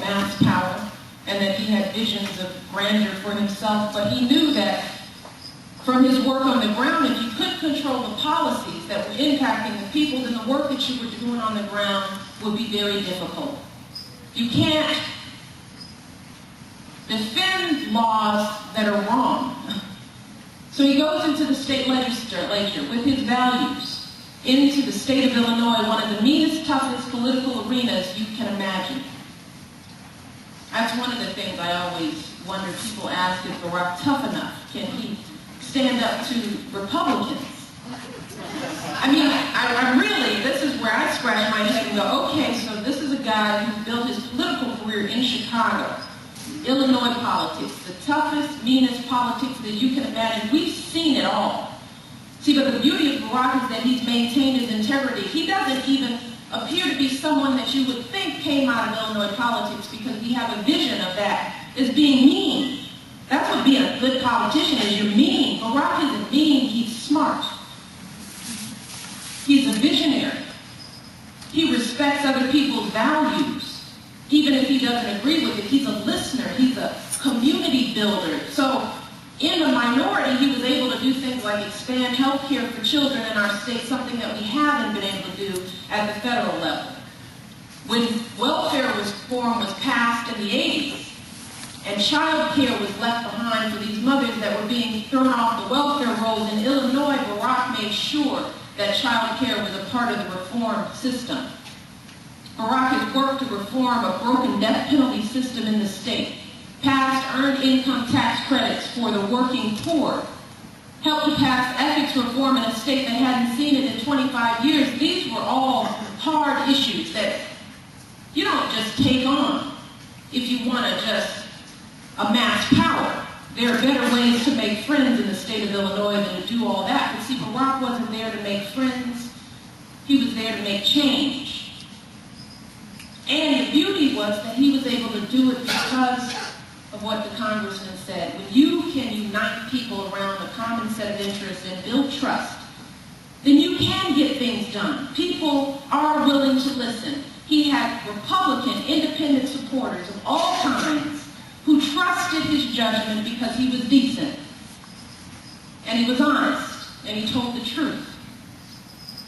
mass power and that he had visions of grandeur for himself, but he knew that from his work on the ground, if you couldn't control the policies that were impacting the people, then the work that you were doing on the ground would be very difficult. You can't defend laws that are wrong. So he goes into the state legislature with his values, into the state of Illinois, one of the meanest, toughest political arenas you can imagine. That's one of the things I always wonder. People ask, is Barack tough enough? Can he stand up to Republicans? I mean, I really, this is where I scratch my head and go, okay, so this is a guy who built his political career in Chicago. Illinois politics, the toughest, meanest politics that you can imagine. We've seen it all. See, but the beauty of Barack is that he's maintained his integrity. He doesn't even appear to be someone that you would think came out of Illinois politics, because we have a vision of that as being mean. That's what being a good politician is. You're mean. Barack isn't mean, he's smart. He's a visionary. He respects other people's values. Even if he doesn't agree with it, he's a listener. He's a community builder. So in the minority, he was able to do things like expand health care for children in our state, something that we haven't been able to do at the federal level. When welfare reform was passed in the 80s, and child care was left behind for these mothers that were being thrown off the welfare rolls in Illinois, Barack made sure that child care was a part of the reform system. Barack has worked to reform a broken death penalty system in the state, passed earned income tax credits for the working poor, helped to pass ethics reform in a state that hadn't seen it in 25 years. These were all hard issues that you don't just take on if you want to just amass power. There are better ways to make friends in the state of Illinois than to do all that. But see, Barack wasn't there to make friends. He was there to make change. And the beauty was that he was able to do it because of what the congressman said. When you can unite people around a common set of interests and build trust, then you can get things done. People are willing to listen. He had Republican, independent supporters of all kinds who trusted his judgment because he was decent. And he was honest. And he told the truth.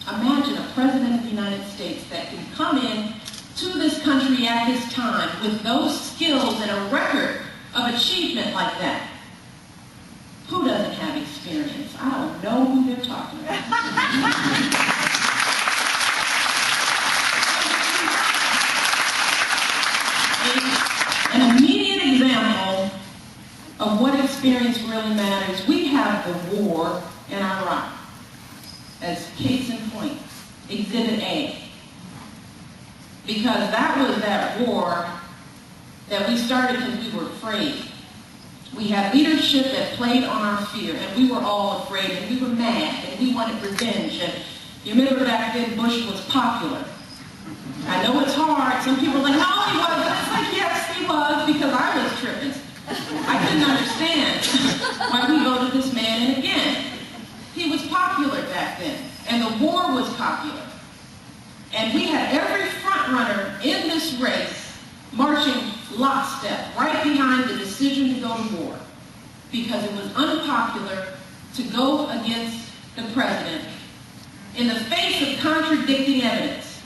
Imagine a president of the United States that can come in to this country at this time with those skills and a record of achievement like that. Who doesn't have experience? I don't know who they're talking about. An immediate example of what experience really matters, we have the war in Iraq as case in point, Exhibit A. Because that was that war that we started because we were afraid. We had leadership that played on our fear, and we were all afraid, and we were mad, and we wanted revenge. And you remember back then Bush was popular. I know it's hard. Some people are like, no, he wasn't. It's like, yes, he was, because I was tripping. I couldn't understand why we voted this man in again. He was popular back then, and the war was popular. And we had every front runner in this race marching lockstep right behind the decision to go to war, because it was unpopular to go against the president in the face of contradicting evidence.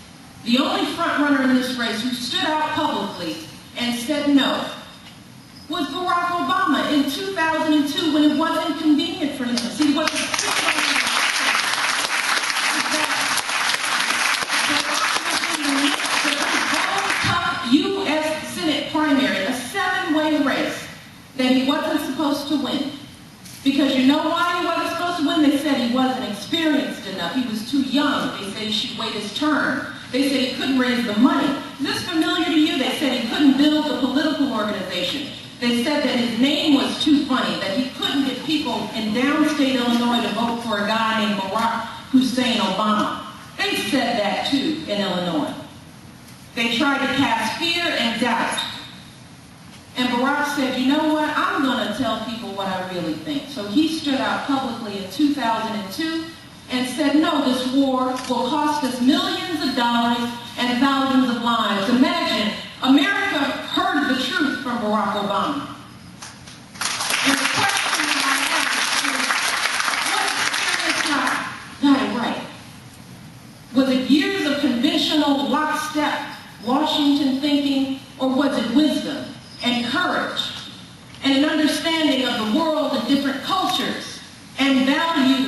The only front runner in this race who stood out publicly and said no was Barack Obama in 2002 when it wasn't convenient for him. See, what U.S. Senate primary, a 7-way race that he wasn't supposed to win. Because you know why he wasn't supposed to win? They said he wasn't experienced enough. He was too young. They said he should wait his turn. They said he couldn't raise the money. Is this familiar to you? They said he couldn't build a political organization. They said that his name was too funny, that he couldn't get people in downstate Illinois to vote for a guy named Barack Hussein Obama. They said that too in Illinois. They tried to cast fear and doubt. And Barack said, you know what, I'm going to tell people what I really think. So he stood out publicly in 2002 and said, no, this war will cost us millions of dollars and thousands of lives. Imagine, America heard Barack Obama. And the question that I ask is, what serious guy got it right? Was it years of conventional lockstep Washington thinking, or was it wisdom and courage and an understanding of the world and different cultures and values